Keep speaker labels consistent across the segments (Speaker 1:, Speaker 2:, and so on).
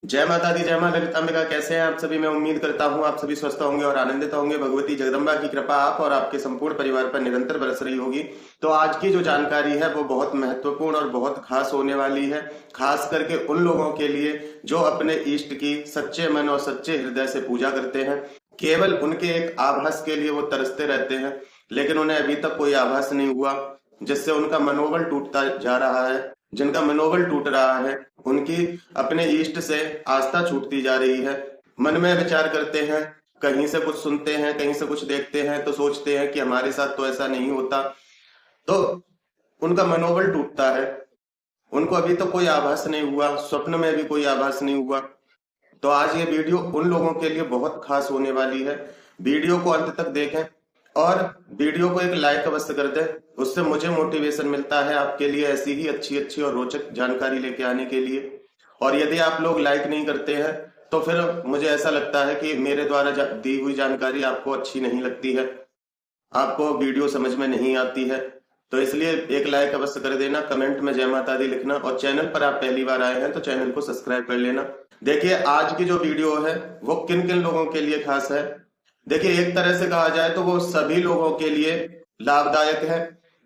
Speaker 1: जय माता दी, जय मां ललितांबिका। कैसे हैं आप सभी? मैं उम्मीद करता हूं आप सभी स्वस्थ होंगे और आनंदित होंगे। भगवती जगदम्बा की कृपा आप और आपके संपूर्ण परिवार पर निरंतर बरस रही होगी। तो आज की जो जानकारी है वो बहुत महत्वपूर्ण और बहुत खास होने वाली है, खास करके उन लोगों के लिए जो अपने इष्ट की सच्चे मन और सच्चे हृदय से पूजा करते हैं। केवल उनके एक आभास के लिए वो तरसते रहते हैं, लेकिन उन्हें अभी तक कोई आभास नहीं हुआ, जिससे उनका मनोबल टूटता जा रहा है। जिनका मनोबल टूट रहा है, उनकी अपने इष्ट से आस्था छूटती जा रही है। मन में विचार करते हैं, कहीं से कुछ सुनते हैं, कहीं से कुछ देखते हैं तो सोचते हैं कि हमारे साथ तो ऐसा नहीं होता, तो उनका मनोबल टूटता है। उनको अभी तो कोई आभास नहीं हुआ, स्वप्न में भी कोई आभास नहीं हुआ। तो आज ये वीडियो उन लोगों के लिए बहुत खास होने वाली है। वीडियो को अंत तक देखें और वीडियो को एक लाइक अवश्य कर दें। उससे मुझे मोटिवेशन मिलता है आपके लिए ऐसी ही अच्छी अच्छी और रोचक जानकारी लेके आने के लिए। और यदि आप लोग लाइक नहीं करते हैं तो फिर मुझे ऐसा लगता है कि मेरे द्वारा दी हुई जानकारी आपको अच्छी नहीं लगती है, आपको वीडियो समझ में नहीं आती है। तो इसलिए एक लाइक अवश्य कर देना, कमेंट में जय माता दी लिखना, और चैनल पर आप पहली बार आए हैं तो चैनल को सब्सक्राइब कर लेना। देखिए, आज की जो वीडियो है वो किन किन लोगों के लिए खास है। देखिए, एक तरह से कहा जाए तो वो सभी लोगों के लिए लाभदायक है,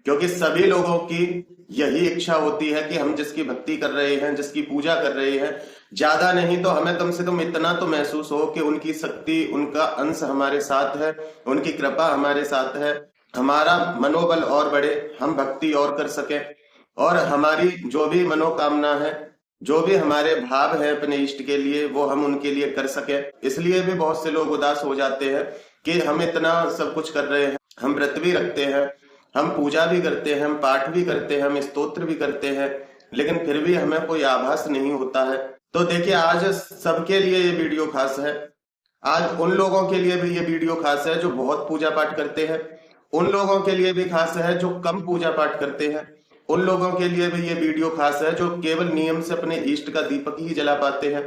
Speaker 1: क्योंकि सभी लोगों की यही इच्छा होती है कि हम जिसकी भक्ति कर रहे हैं, जिसकी पूजा कर रहे हैं, ज्यादा नहीं तो हमें कम से कम इतना तो महसूस हो कि उनकी शक्ति, उनका अंश हमारे साथ है, उनकी कृपा हमारे साथ है, हमारा मनोबल और बढ़े, हम भक्ति और कर सकें, और हमारी जो भी मनोकामना है, जो भी हमारे भाव है अपने इष्ट के लिए, वो हम उनके लिए कर सके। इसलिए भी बहुत से लोग उदास हो जाते हैं कि हम इतना सब कुछ कर रहे हैं, हम व्रत भी रखते हैं, हम पूजा भी करते हैं, हम पाठ भी करते हैं, हम स्तोत्र भी करते हैं, लेकिन फिर भी हमें कोई आभास नहीं होता है। तो देखिए, आज सबके लिए ये वीडियो खास है। आज उन लोगों के लिए भी ये वीडियो खास है जो बहुत पूजा पाठ करते हैं, उन लोगों के लिए भी खास है जो कम पूजा पाठ करते हैं, उन लोगों के लिए भी ये वीडियो खास है जो केवल नियम से अपने इष्ट का दीपक ही जला पाते हैं।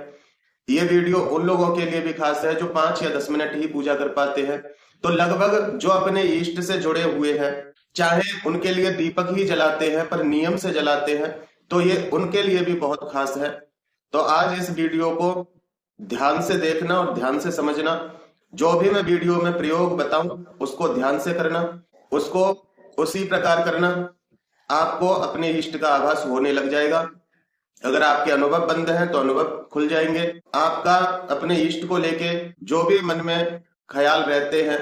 Speaker 1: ये वीडियो उन लोगों के लिए भी खास है जो 5 या 10 मिनट ही पूजा कर पाते हैं। तो लगभग जो अपने इष्ट से जुड़े हुए हैं, चाहे उनके लिए दीपक ही जलाते हैं पर नियम से जलाते हैं, तो ये उनके लिए भी बहुत खास है। तो आज इस वीडियो को ध्यान से देखना और ध्यान से समझना। जो भी मैं वीडियो में प्रयोग बताऊं उसको ध्यान से करना, उसको उसी प्रकार करना। आपको अपने इष्ट का आभास होने लग जाएगा। अगर आपके अनुभव बंद हैं तो अनुभव खुल जाएंगे। आपका अपने इष्ट को लेके जो भी मन में ख्याल रहते हैं,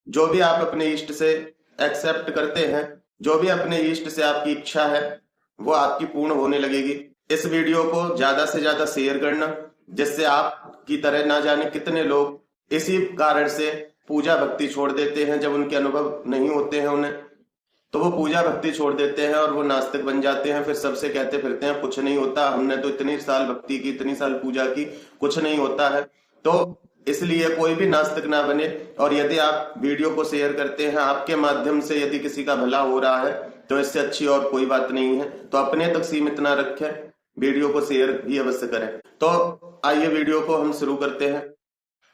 Speaker 1: जो भी आप अपने इष्ट से एक्सेप्ट करते हैं, जो भी अपने इष्ट से आपकी इच्छा है, वो आपकी पूर्ण होने लगेगी। इस वीडियो को ज्यादा से ज्यादा शेयर करना, जिससे आपकी तरह ना जाने कितने लोग इसी कारण से पूजा भक्ति छोड़ देते हैं। जब उनके अनुभव नहीं होते हैं उन्हें, तो वो पूजा भक्ति छोड़ देते हैं और वो नास्तिक बन जाते हैं। फिर सबसे कहते फिरते हैं कुछ नहीं होता, हमने तो इतनी साल भक्ति की, इतनी साल पूजा की, कुछ नहीं होता है। तो इसलिए कोई भी नास्तिक ना बने। और यदि आप वीडियो को शेयर करते हैं, आपके माध्यम से यदि किसी का भला हो रहा है, तो इससे अच्छी और कोई बात नहीं है। तो अपने तक सीमित ना रखें, वीडियो को शेयर भी अवश्य करें। तो आइए वीडियो को हम शुरू करते हैं।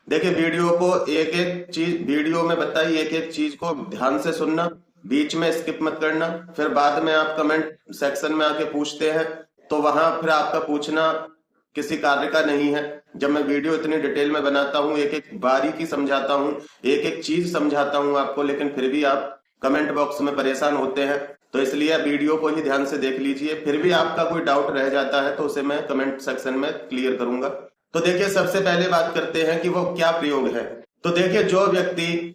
Speaker 1: देखिए, वीडियो को एक एक चीज वीडियो में बताई, एक एक चीज को ध्यान से सुनना, बीच में स्किप मत करना। फिर बाद में आप कमेंट सेक्शन में आके पूछते हैं तो वहां फिर आपका पूछना किसी कार्य का नहीं है। जब मैं वीडियो इतनी डिटेल में बनाता हूँ, एक एक बारीकी समझाता हूँ, एक एक चीज समझाता हूँ आपको, लेकिन फिर भी आप कमेंट बॉक्स में परेशान होते हैं। तो इसलिए वीडियो को ही ध्यान से देख लीजिए। फिर भी आपका कोई डाउट रह जाता है तो उसे मैं कमेंट सेक्शन में क्लियर करूंगा। तो देखिए, सबसे पहले बात करते हैं कि वो क्या प्रयोग है। तो देखिए, जो व्यक्ति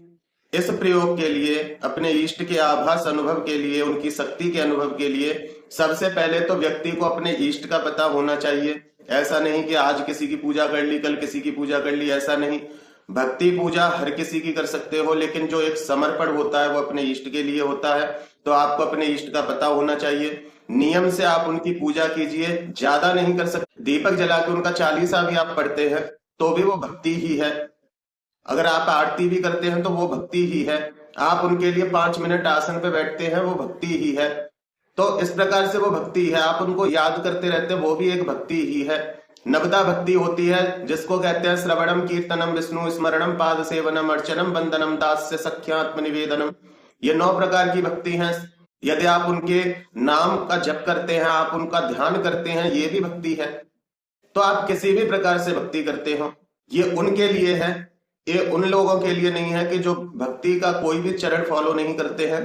Speaker 1: इस प्रयोग के लिए, अपने इष्ट के आभास अनुभव के लिए, उनकी शक्ति के अनुभव के लिए, सबसे पहले तो व्यक्ति को अपने इष्ट का पता होना चाहिए। ऐसा नहीं कि आज किसी की पूजा कर ली, कल किसी की पूजा कर ली, ऐसा नहीं। भक्ति पूजा हर किसी की कर सकते हो, लेकिन जो एक समर्पण होता है वो अपने इष्ट के लिए होता है। तो आपको अपने इष्ट का पता होना चाहिए। नियम से आप उनकी पूजा कीजिए, ज्यादा नहीं कर सकते। दीपक जला के उनका चालीसा भी आप पढ़ते हैं तो भी वो भक्ति ही है। अगर आप आरती भी करते हैं तो वो भक्ति ही है। आप उनके लिए 5 मिनट आसन पे बैठते हैं, वो भक्ति ही है। तो इस प्रकार से वो भक्ति है। आप उनको याद करते रहते हैं, वो भी एक भक्ति ही है। नवदा भक्ति होती है, जिसको कहते हैं श्रवणम कीर्तनम विष्णु स्मरणम पाद सेवनम अर्चनम वंदनम दास्य सख्यात्म निवेदनम। ये 9 प्रकार की भक्ति हैं। यदि आप उनके नाम का जप करते हैं, आप उनका ध्यान करते हैं, ये भी भक्ति है। तो आप किसी भी प्रकार से भक्ति करते हो, ये उनके लिए है, ये उन लोगों के लिए नहीं है कि जो भक्ति का कोई भी चरण फॉलो नहीं करते हैं,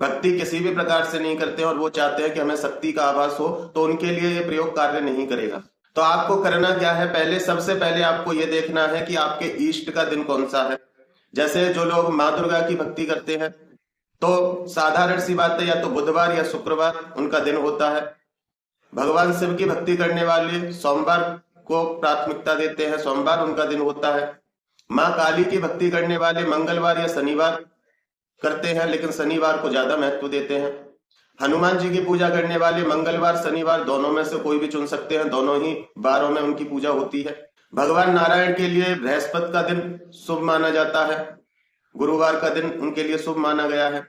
Speaker 1: भक्ति किसी भी प्रकार से नहीं करते और वो चाहते हैं कि हमें शक्ति का आभास हो, तो उनके लिए ये प्रयोग कार्य नहीं करेगा। तो आपको करना क्या है, पहले सबसे पहले आपको ये देखना है कि आपके इष्ट का दिन कौन सा है। जैसे जो लोग माँ दुर्गा की भक्ति करते हैं तो साधारण सी बात है, या तो बुधवार या शुक्रवार उनका दिन होता है। भगवान शिव की भक्ति करने वाले सोमवार को प्राथमिकता देते हैं, सोमवार उनका दिन होता है। माँ काली की भक्ति करने वाले मंगलवार या शनिवार करते हैं, लेकिन शनिवार को ज्यादा महत्व देते हैं। हनुमान जी की पूजा करने वाले मंगलवार शनिवार दोनों में से कोई भी चुन सकते हैं, दोनों ही वारों में उनकी पूजा होती है। भगवान नारायण के लिए बृहस्पति का दिन शुभ माना जाता है, गुरुवार का दिन उनके लिए शुभ माना गया है,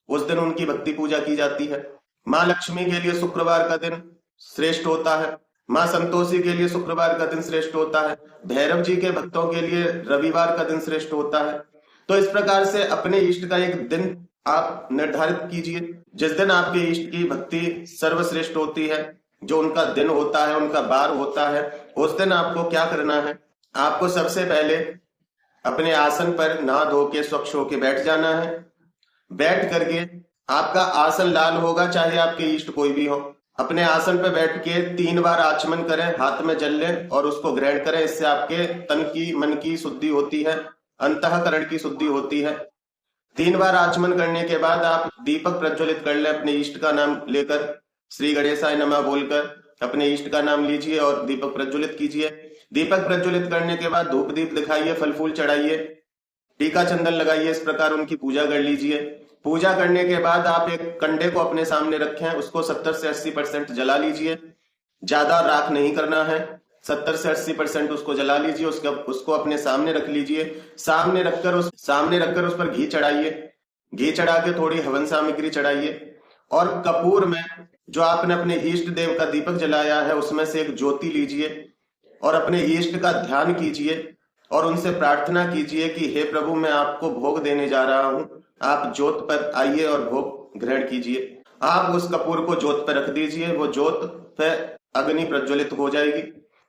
Speaker 1: उस दिन उनकी भक्ति पूजा की जाती है। माँ लक्ष्मी के लिए शुक्रवार का दिन श्रेष्ठ होता है, माँ संतोषी के लिए शुक्रवार का दिन श्रेष्ठ होता है, भैरव जी के भक्तों के लिए रविवार का दिन श्रेष्ठ होता है। तो इस प्रकार से अपने इष्ट का एक दिन आप निर्धारित कीजिए, जिस दिन आपके इष्ट की भक्ति सर्वश्रेष्ठ होती है, जो उनका दिन होता है, उनका बार होता है, उस दिन आपको क्या करना है, आपको सबसे पहले अपने आसन पर नहा धो के स्वच्छ होके बैठ जाना है। बैठ करके आपका आसन लाल होगा, चाहे आपके इष्ट कोई भी हो। अपने आसन पर बैठ के 3 बार आचमन करें, हाथ में जल लें और उसको ग्रहण करें। इससे आपके तन की मन की शुद्धि होती है, अंतःकरण की शुद्धि होती है। 3 बार आचमन करने के बाद आप दीपक प्रज्वलित कर लें, अपने इष्ट का नाम लेकर श्री गणेशाय नमः बोलकर अपने इष्ट का नाम लीजिए और दीपक प्रज्वलित कीजिए। दीपक प्रज्वलित करने के बाद धूप दीप दिखाइए, फल फूल चढ़ाइए, टीका चंदन लगाइए, इस प्रकार उनकी पूजा कर लीजिए। पूजा करने के बाद आप एक कंडे को अपने सामने रखें, उसको 70 से 80% जला लीजिए। ज्यादा राख नहीं करना है, 70 से 80% उसको जला लीजिए। उसको अपने सामने रख लीजिए। सामने रखकर उस पर घी चढ़ाइए। घी चढ़ा के थोड़ी हवन सामग्री चढ़ाइए और कपूर में जो आपने अपने इष्ट देव का दीपक जलाया है उसमें से एक ज्योति लीजिए और अपने इष्ट का ध्यान कीजिए और उनसे प्रार्थना कीजिए कि हे प्रभु, मैं आपको भोग देने जा रहा हूं, आप ज्योत पर आइए और भोग ग्रहण कीजिए। आप उस कपूर को ज्योत पर रख दीजिए, वो ज्योत पर अग्नि प्रज्वलित हो जाएगी।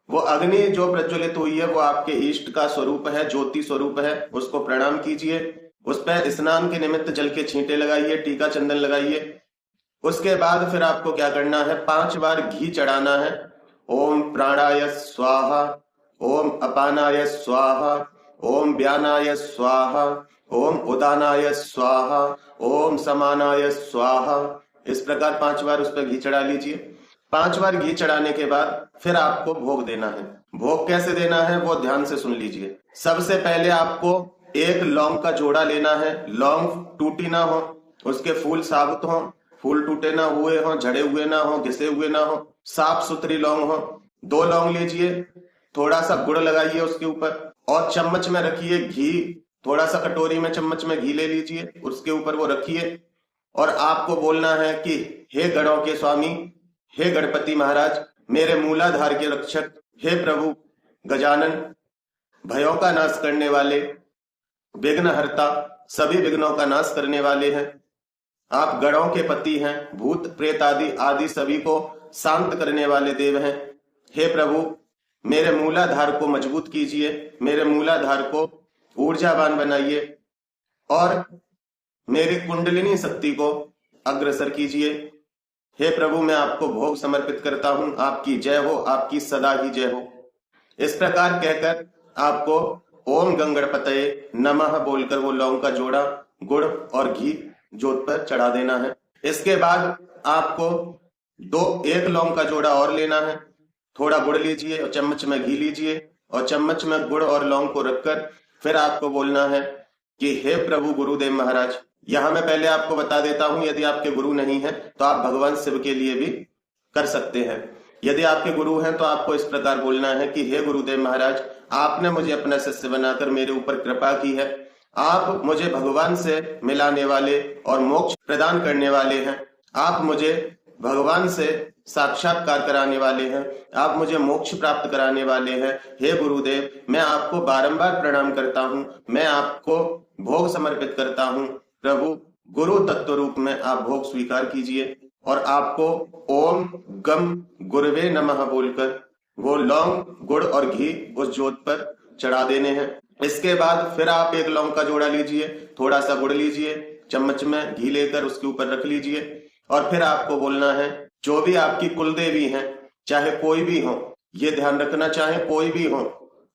Speaker 1: वो अग्नि जो प्रज्वलित हुई है वो आपके इष्ट का स्वरूप है, ज्योति स्वरूप है, उसको प्रणाम कीजिए। उस पर स्नान के निमित्त जल के छींटे लगाइए, टीका चंदन लगाइए। उसके बाद फिर आपको क्या करना है, 5 बार घी चढ़ाना है। ओम प्राणाय स्वाहा, ओम अपानाय स्वाहा, ओम व्यानाय स्वाहा, ओम उदानाय स्वाहा, ओम समानाय स्वाहा। इस प्रकार 5 बार उस पर घी चढ़ा लीजिए। 5 बार घी चढ़ाने के बाद फिर आपको भोग देना है। भोग कैसे देना है वो ध्यान से सुन लीजिए। सबसे पहले आपको एक लौंग का जोड़ा लेना है। लौंग टूटी ना हो, उसके फूल साबुत हो, फूल टूटे ना हुए हो, झड़े हुए ना हो, घिसे हुए ना हो, साफ सुथरी लौंग हो। 2 लौंग लीजिए, थोड़ा सा गुड़ लगाइए उसके ऊपर और चम्मच में रखिए घी। थोड़ा सा कटोरी में चम्मच में घी ले लीजिए, उसके ऊपर वो रखिए और आपको बोलना है कि हे गणों के स्वामी, हे गणपति महाराज, मेरे मूलाधार के रक्षक, हे प्रभु गजानन, भयों का नाश करने वाले, विघ्नहर्ता, सभी विघ्नों का नाश करने वाले हैं। आप गणों के पति हैं, भूत प्रेत आदि सभी को शांत करने वाले देव हैं। हे प्रभु, मेरे मूलाधार को मजबूत कीजिए, मेरे मूलाधार को ऊर्जावान बनाइए और मेरी कुंडलिनी शक्ति को अग्रसर कीजिए। हे प्रभु, मैं आपको भोग समर्पित करता हूं, आपकी जय हो, आपकी सदा ही जय हो। इस प्रकार कहकर आपको ओम गंगणपतये नमः बोलकर वो लौंग का जोड़ा, गुड़ और घी जोत पर चढ़ा देना है। इसके बाद आपको 1 लौंग का जोड़ा और लेना है। थोड़ा गुड़ लीजिए और चम्मच में घी लीजिए और चम्मच में गुड़ और लौंग को रखकर फिर आपको बोलना है कि हे प्रभु गुरुदेव महाराज। यहां मैं पहले आपको बता देता हूं, यदि आपके गुरु नहीं है तो आप भगवान शिव के लिए भी कर सकते हैं। यदि आपके गुरु हैं तो आपको इस प्रकार बोलना है कि हे गुरुदेव महाराज, आपने मुझे अपना शिष्य बनाकर मेरे ऊपर कृपा की है। आप मुझे भगवान से मिलाने वाले और मोक्ष प्रदान करने वाले हैं। आप मुझे भगवान से साक्षात्कार कराने वाले हैं, आप मुझे मोक्ष प्राप्त कराने वाले हैं। हे गुरुदेव, मैं आपको बारंबार प्रणाम करता हूं, मैं आपको भोग समर्पित करता हूं। प्रभु गुरु तत्व रूप में आप भोग स्वीकार कीजिए और आपको ओम गम गुरुवे नमः बोलकर वो लौंग, गुड़ और घी उस जोत पर चढ़ा देने हैं। इसके बाद फिर आप एक लौंग का जोड़ा लीजिए, थोड़ा सा गुड़ लीजिए, चम्मच में घी लेकर उसके ऊपर रख लीजिए और फिर आपको बोलना है, जो भी आपकी कुलदेवी हैं, चाहे कोई भी हो, ये ध्यान रखना, चाहे कोई भी हो,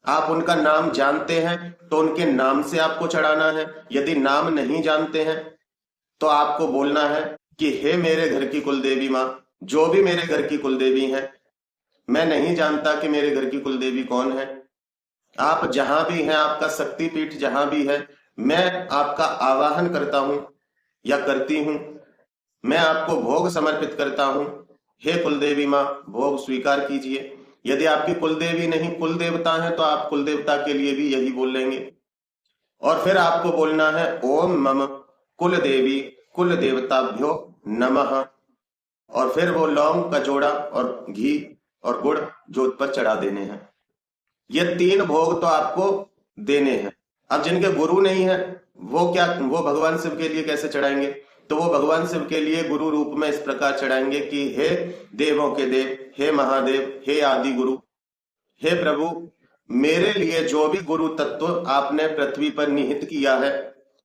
Speaker 1: आप उनका नाम जानते हैं तो उनके नाम से आपको चढ़ाना है। यदि नाम नहीं जानते हैं तो आपको बोलना है कि हे मेरे घर की कुलदेवी माँ, जो भी मेरे घर की कुलदेवी हैं, मैं नहीं जानता कि मेरे घर की कुलदेवी कौन है, आप जहां भी हैं, आपका शक्तिपीठ जहां भी है, मैं आपका आवाहन करता हूं या करती हूं, मैं आपको भोग समर्पित करता हूं। हे कुलदेवी माँ, भोग स्वीकार कीजिए। यदि आपकी कुलदेवी नहीं, कुल देवता है, तो आप कुल देवता के लिए भी यही बोल लेंगे। और फिर आपको बोलना है, ओम मम कुल देवी कुल देवताभ्यो नमः। और फिर वो लौंग का जोड़ा और घी और गुड़ जोत पर चढ़ा देने हैं। ये 3 भोग तो आपको देने हैं। अब जिनके गुरु नहीं है वो भगवान शिव के लिए कैसे चढ़ाएंगे? तो वो भगवान शिव के लिए गुरु रूप में इस प्रकार चढ़ाएंगे कि हे देवों के देव, हे महादेव, हे आदि गुरु, हे प्रभु, मेरे लिए जो भी गुरु तत्व आपने पृथ्वी पर निहित किया है,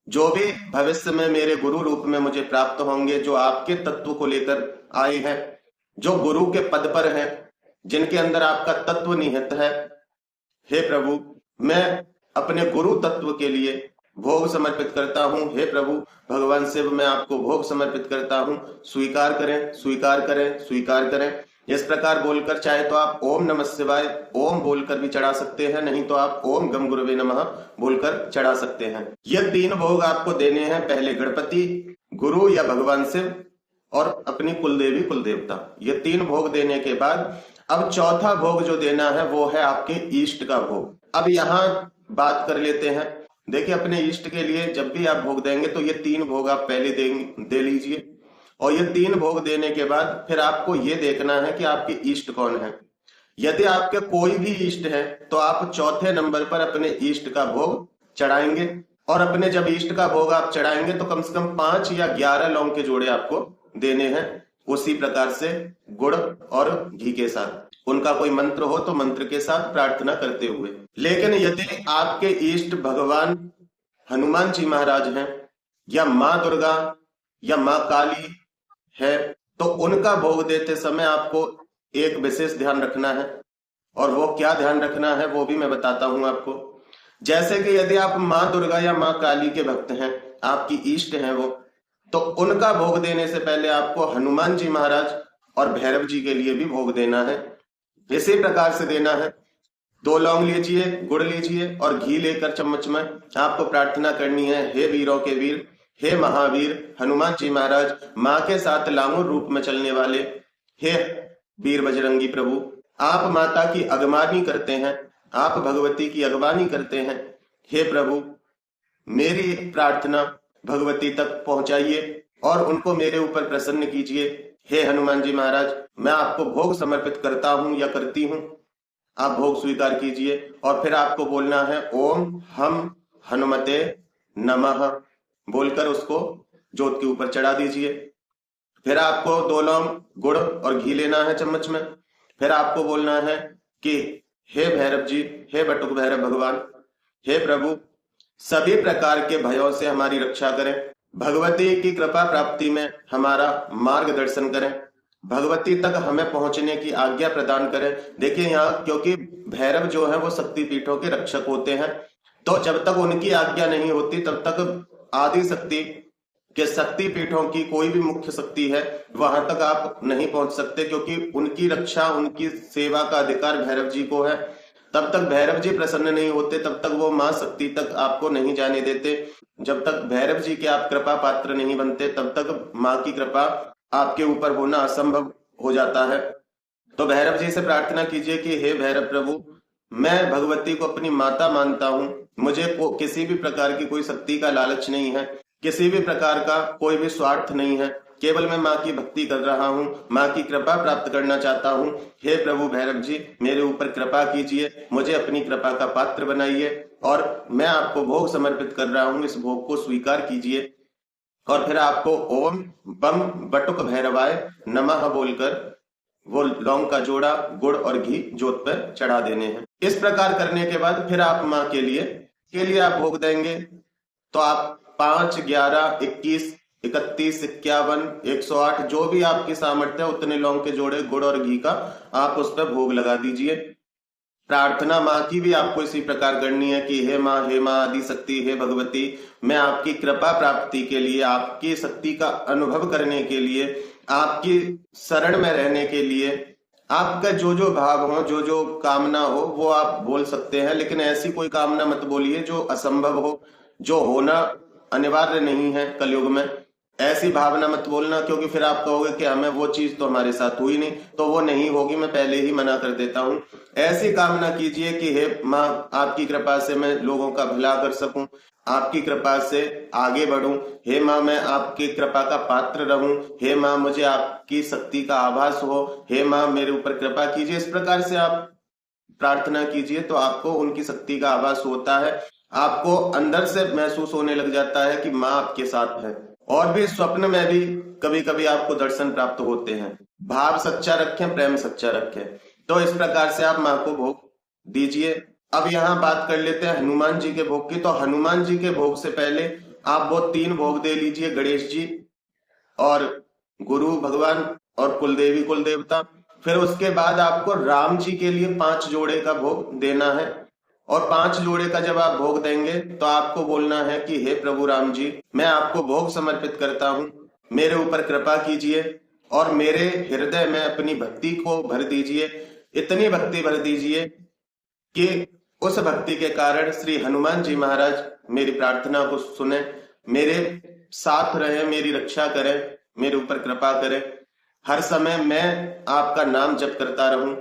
Speaker 1: जो भी भविष्य में मेरे गुरु रूप में मुझे प्राप्त होंगे, जो आपके तत्व को लेकर आए हैं, जो गुरु के पद पर हैं, जिनके अंदर आपका तत्व निहित है, हे प्रभु, मैं अपने गुरु तत्व के लिए भोग समर्पित करता हूं। हे प्रभु भगवान शिव, मैं आपको भोग समर्पित करता हूं, स्वीकार करें, स्वीकार करें, स्वीकार करें। इस प्रकार बोलकर, चाहे तो आप ओम नमः शिवाय ओम बोलकर भी चढ़ा सकते हैं, नहीं तो आप ओम गम गुरुवे नमः बोलकर चढ़ा सकते हैं। ये 3 भोग आपको देने हैं, पहले गणपति, गुरु या भगवान शिव और अपनी कुलदेवी कुलदेवता। ये 3 भोग देने के बाद अब चौथा भोग जो देना है वो है आपके इष्ट का भोग। अब यहाँ बात कर लेते हैं। देखिए, अपने इष्ट के लिए जब भी आप भोग देंगे तो ये 3 भोग आप पहले दे लीजिए और ये 3 भोग देने के बाद फिर आपको ये देखना है कि आपके इष्ट कौन है। यदि आपके कोई भी इष्ट है तो आप चौथे नंबर पर अपने इष्ट का भोग चढ़ाएंगे और अपने जब इष्ट का भोग आप चढ़ाएंगे तो कम से कम 5 या 11 लौंग के जोड़े आपको देने हैं, उसी प्रकार से गुड़ और घी के साथ। उनका कोई मंत्र हो तो मंत्र के साथ प्रार्थना करते हुए। लेकिन यदि आपके इष्ट भगवान हनुमान जी महाराज हैं या माँ दुर्गा या माँ काली है तो उनका भोग देते समय आपको एक विशेष ध्यान रखना है। और वो क्या ध्यान रखना है वो भी मैं बताता हूं आपको। जैसे कि यदि आप माँ दुर्गा या माँ काली के भक्त हैं, आपकी इष्ट हैं वो, तो उनका भोग देने से पहले आपको हनुमान जी महाराज और भैरव जी के लिए भी भोग देना है। इसी प्रकार से देना है। 2 लौंग लीजिए, गुड़ लीजिए और घी लेकर चम्मच में आपको प्रार्थना करनी है, हे वीरों के वीर, हे महावीर हनुमान जी महाराज, माँ के साथ लांगुर रूप में चलने वाले हे वीर बजरंगी प्रभु, आप माता की अगवानी करते हैं, आप भगवती की अगवानी करते हैं। हे प्रभु, मेरी प्रार्थना भगवती तक पहुंचाइए और उनको मेरे ऊपर प्रसन्न कीजिए। हे हनुमान जी महाराज, मैं आपको भोग समर्पित करता हूं या करती हूं, आप भोग स्वीकार कीजिए। और फिर आपको बोलना है, ओम हम हनुमते नमः बोलकर उसको जोत के ऊपर चढ़ा दीजिए। फिर आपको 2 लौंग गुड़ और घी लेना है चम्मच में। फिर आपको बोलना है कि हे भैरव जी, हे बटुक भैरव भगवान, हे प्रभु, सभी प्रकार के भयों से हमारी रक्षा करें, भगवती की कृपा प्राप्ति में हमारा मार्गदर्शन करें, भगवती तक हमें पहुंचने की आज्ञा प्रदान करें। देखिए यहाँ, क्योंकि भैरव जो है वो शक्ति पीठों के रक्षक होते हैं, तो जब तक उनकी आज्ञा नहीं होती तब तक आदि शक्ति के शक्ति पीठों की कोई भी मुख्य शक्ति है वहां तक आप नहीं पहुंच सकते, क्योंकि उनकी रक्षा, उनकी सेवा का अधिकार भैरव जी को है। तब तक भैरव जी प्रसन्न नहीं होते, तब तक वो मां शक्ति तक आपको नहीं जाने देते। जब तक भैरव जी के आप कृपा पात्र नहीं बनते तब तक मां की कृपा आपके ऊपर होना असंभव हो जाता है। तो भैरव जी से प्रार्थना कीजिए कि हे भैरव प्रभु, मैं भगवती को अपनी माता मानता हूँ, मुझे किसी भी प्रकार की कोई शक्ति का लालच नहीं है, किसी भी प्रकार का कोई भी स्वार्थ नहीं है, केवल मैं माँ की भक्ति कर रहा हूँ, माँ की कृपा प्राप्त करना चाहता हूँ। हे प्रभु भैरव जी, मेरे ऊपर कृपा कीजिए, मुझे अपनी कृपा का पात्र बनाइए और मैं आपको भोग समर्पित कर रहा हूँ, इस भोग को स्वीकार कीजिए। और फिर आपको ओम बम बटुक भैरवाय नमः बोलकर वो लौंग का जोड़ा गुड़ और घी जोत पर चढ़ा देने हैं। इस प्रकार करने के बाद फिर आप माँ के लिए आप भोग देंगे। तो आप 5, 11, 21, 31, 51, 108 जो भी आपकी सामर्थ्य है उतने लौंग के जोड़े गुड़ और घी का आप उस पर भोग लगा दीजिए। प्रार्थना माँ की भी आपको इसी प्रकार करनी है कि हे माँ आदि शक्ति, हे भगवती, मैं आपकी कृपा प्राप्ति के लिए, आपकी शक्ति का अनुभव करने के लिए, आपकी शरण में रहने के लिए, आपका जो जो भाव हो, जो जो कामना हो वो आप बोल सकते हैं, लेकिन ऐसी कोई कामना मत बोलिए जो असंभव हो, जो होना अनिवार्य नहीं है कलयुग में। ऐसी भावना मत बोलना, क्योंकि फिर आप कहोगे कि हमें वो चीज तो हमारे साथ हुई नहीं, तो वो नहीं होगी, मैं पहले ही मना कर देता हूँ। ऐसी कामना कीजिए कि हे माँ, आपकी कृपा से मैं लोगों का भला कर सकूं, आपकी कृपा से आगे बढ़ूं। हे माँ, मैं आपकी कृपा का पात्र रहूं। हे माँ, मुझे आपकी शक्ति का आभास हो। हे माँ, मेरे ऊपर कृपा कीजिए। इस प्रकार से आप प्रार्थना कीजिए तो आपको उनकी शक्ति का आभास होता है। आपको अंदर से महसूस होने लग जाता है कि माँ आपके साथ है। और भी स्वप्न में भी कभी कभी आपको दर्शन प्राप्त होते हैं। भाव सच्चा रखें, प्रेम सच्चा रखें। तो इस प्रकार से आप माँ को भोग दीजिए। अब यहाँ बात कर लेते हैं हनुमान जी के भोग की। तो हनुमान जी के भोग से पहले आप वो 3 भोग दे लीजिए, गणेश जी और गुरु भगवान और कुलदेवी कुल देवता। फिर उसके बाद आपको राम जी के लिए 5 जोड़े का भोग देना है। और 5 जोड़े का जब आप भोग देंगे तो आपको बोलना है कि हे प्रभु राम जी, मैं आपको भोग समर्पित करता हूँ, मेरे ऊपर कृपा कीजिए और मेरे हृदय में अपनी भक्ति को भर दीजिए। इतनी भक्ति भर दीजिए कि उस भक्ति के कारण श्री हनुमान जी महाराज मेरी प्रार्थना को सुने, मेरे साथ रहे, मेरी रक्षा करें, मेरे ऊपर कृपा करें। हर समय मैं आपका नाम जप करता रहूं,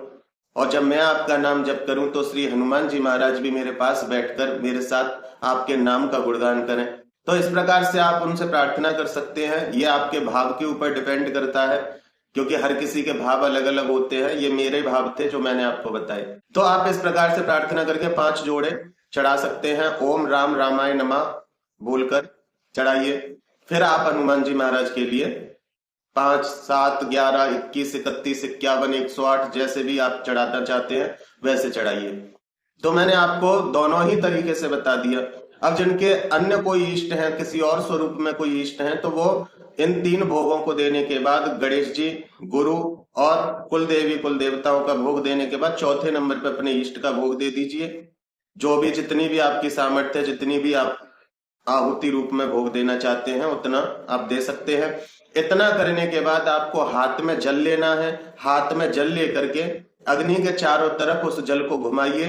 Speaker 1: और जब मैं आपका नाम जप करूं तो श्री हनुमान जी महाराज भी मेरे पास बैठकर मेरे साथ आपके नाम का गुणगान करें। तो इस प्रकार से आप उनसे प्रार्थना कर सकते हैं। ये आपके भाव के ऊपर डिपेंड करता है, क्योंकि हर किसी के भाव अलग अलग होते हैं। ये मेरे भाव थे जो मैंने आपको बताए। तो आप इस प्रकार से प्रार्थना करके 5 जोड़े चढ़ा सकते हैं। ओम राम रामाय नमः बोलकर चढ़ाइए। फिर आप हनुमान जी महाराज के लिए 5, 7, 11, 21, 31, 51, 108 जैसे भी आप चढ़ाना चाहते हैं वैसे चढ़ाइए। तो मैंने आपको दोनों ही तरीके से बता दिया। अब जिनके अन्य कोई इष्ट हैं, किसी और स्वरूप में कोई इष्ट हैं, तो वो इन 3 भोगों को देने के बाद गणेश जी, गुरु और कुल देवी कुल देवताओं का भोग देने के बाद चौथे नंबर पर अपने इष्ट का भोग दे दीजिए। जो भी जितनी भी आपकी सामर्थ्य, जितनी भी आप आहुति रूप में भोग देना चाहते हैं उतना आप दे सकते हैं। इतना करने के बाद आपको हाथ में जल लेना है। हाथ में जल लेकर के अग्नि के चारों तरफ उस जल को घुमाइए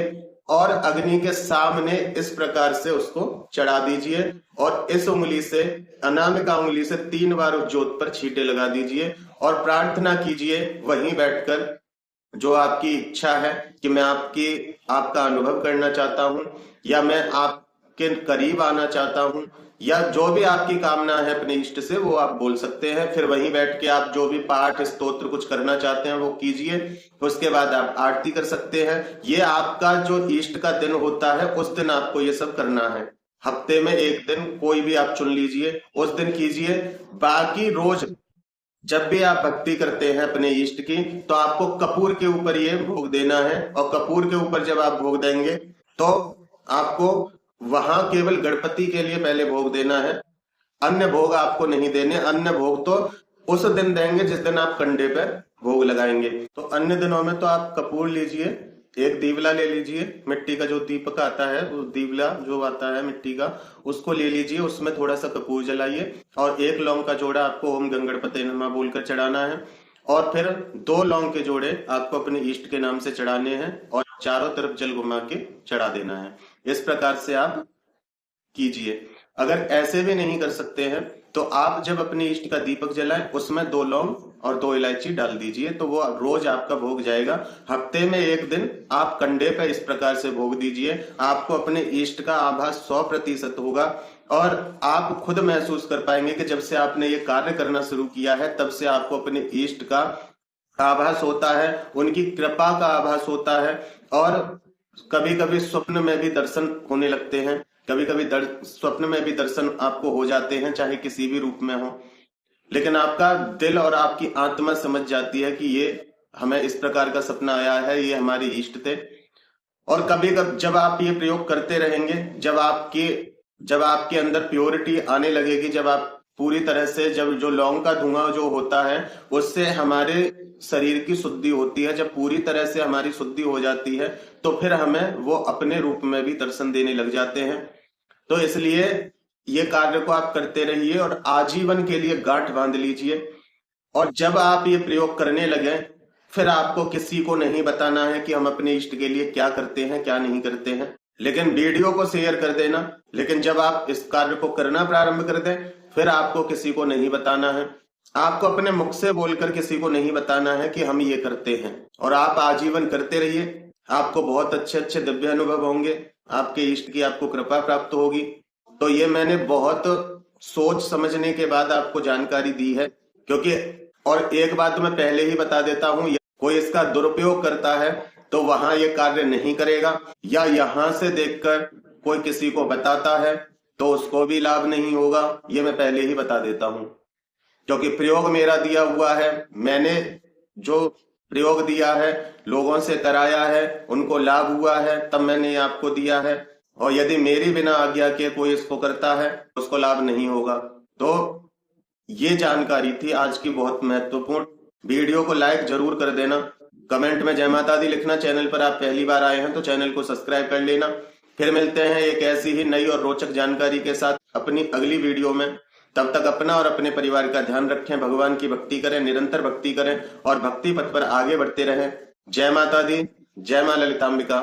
Speaker 1: और अग्नि के सामने इस प्रकार से उसको चढ़ा दीजिए और इस उंगली से, अनामिका उंगली से 3 बार उस जोत पर छींटे लगा दीजिए और प्रार्थना कीजिए वहीं बैठकर, जो आपकी इच्छा है कि मैं आपका अनुभव करना चाहता हूं, या मैं आपके करीब आना चाहता हूं, या जो भी आपकी कामना है अपने इष्ट से वो आप बोल सकते हैं। फिर वहीं बैठ के आप जो भी पाठ स्तोत्र कुछ करना चाहते हैं वो कीजिए। उसके बाद आप आरती कर सकते हैं। ये आपका जो इष्ट का दिन होता है उस दिन आपको ये सब करना है। हफ्ते में एक दिन कोई भी आप चुन लीजिए, उस दिन कीजिए। बाकी रोज जब भी आप भक्ति करते हैं अपने इष्ट की तो आपको कपूर के ऊपर ये भोग देना है। और कपूर के ऊपर जब आप भोग देंगे तो आपको वहां केवल गणपति के लिए पहले भोग देना है, अन्य भोग आपको नहीं देने। अन्य भोग तो उस दिन देंगे जिस दिन आप कंडे पे भोग लगाएंगे। तो अन्य दिनों में तो आप कपूर लीजिए, एक दीवला ले लीजिए, मिट्टी का जो दीपक आता है वो दीवला जो आता है मिट्टी का, उसको ले लीजिए, उसमें थोड़ा सा कपूर जलाइए और 1 लौंग का जोड़ा आपको ओम गंगणपते नमः बोलकर चढ़ाना है। और फिर 2 लौंग के जोड़े आपको अपने इष्ट के नाम से चढ़ाने हैं और चारों तरफ जल घुमा के चढ़ा देना है। इस प्रकार से आप कीजिए। अगर ऐसे भी नहीं कर सकते हैं तो आप जब अपने इष्ट का दीपक जलाएं उसमें 2 लौंग और 2 इलायची डाल दीजिए, तो वो रोज आपका भोग जाएगा। हफ्ते में एक दिन आप कंडे पे इस प्रकार से भोग दीजिए। आपको अपने इष्ट का आभास 100% होगा और आप खुद महसूस कर पाएंगे कि जब से आपने ये कार्य करना शुरू किया है तब से आपको अपने इष्ट का आभास होता है, उनकी कृपा का आभास होता है। और कभी कभी स्वप्न में भी दर्शन होने लगते हैं, कभी कभी स्वप्न में भी दर्शन आपको हो जाते हैं, चाहे किसी भी रूप में हो। लेकिन आपका दिल और आपकी आत्मा समझ जाती है कि ये हमें इस प्रकार का सपना आया है, ये हमारे इष्ट थे। और कभी कभी जब आप ये प्रयोग करते रहेंगे, जब आपके अंदर प्योरिटी आने लगेगी, जब आप पूरी तरह से, जब जो लौंग का धुआं जो होता है उससे हमारे शरीर की शुद्धि होती है, जब पूरी तरह से हमारी शुद्धि हो जाती है तो फिर हमें वो अपने रूप में भी दर्शन देने लग जाते हैं। तो इसलिए ये कार्य को आप करते रहिए और आजीवन के लिए गांठ बांध लीजिए। और जब आप ये प्रयोग करने लगे, फिर आपको किसी को नहीं बताना है कि हम अपने इष्ट के लिए क्या करते हैं क्या नहीं करते हैं, लेकिन वीडियो को शेयर कर देना। लेकिन जब आप इस कार्य को करना प्रारंभ कर दें, फिर आपको किसी को नहीं बताना है, आपको अपने मुख से बोलकर किसी को नहीं बताना है कि हम ये करते हैं। और आप आजीवन करते रहिए, आपको बहुत अच्छे अच्छे दिव्य अनुभव होंगे, आपके इष्ट की आपको कृपा प्राप्त होगी। तो ये मैंने बहुत सोच समझने के बाद आपको जानकारी दी है, क्योंकि और एक बात मैं पहले ही बता देता हूं, कोई इसका दुरुपयोग करता है तो वहां ये कार्य नहीं करेगा, या यहां से देखकर कोई किसी को बताता है तो उसको भी लाभ नहीं होगा, ये मैं पहले ही बता देता हूं। क्योंकि प्रयोग मेरा दिया हुआ है, मैंने जो प्रयोग दिया है लोगों से कराया है, उनको लाभ हुआ है, तब मैंने ये आपको दिया है। और यदि मेरी बिना आज्ञा के कोई इसको करता है उसको लाभ नहीं होगा। तो ये जानकारी थी आज की बहुत महत्वपूर्ण। वीडियो को लाइक जरूर कर देना, कमेंट में जय माता दी लिखना। चैनल पर आप पहली बार आए हैं तो चैनल को सब्सक्राइब कर लेना। फिर मिलते हैं एक ऐसी ही नई और रोचक जानकारी के साथ अपनी अगली वीडियो में। तब तक अपना और अपने परिवार का ध्यान रखें, भगवान की भक्ति करें, निरंतर भक्ति करें और भक्ति पथ पर आगे बढ़ते रहें। जय माता दी, जय मां ललितांबिका।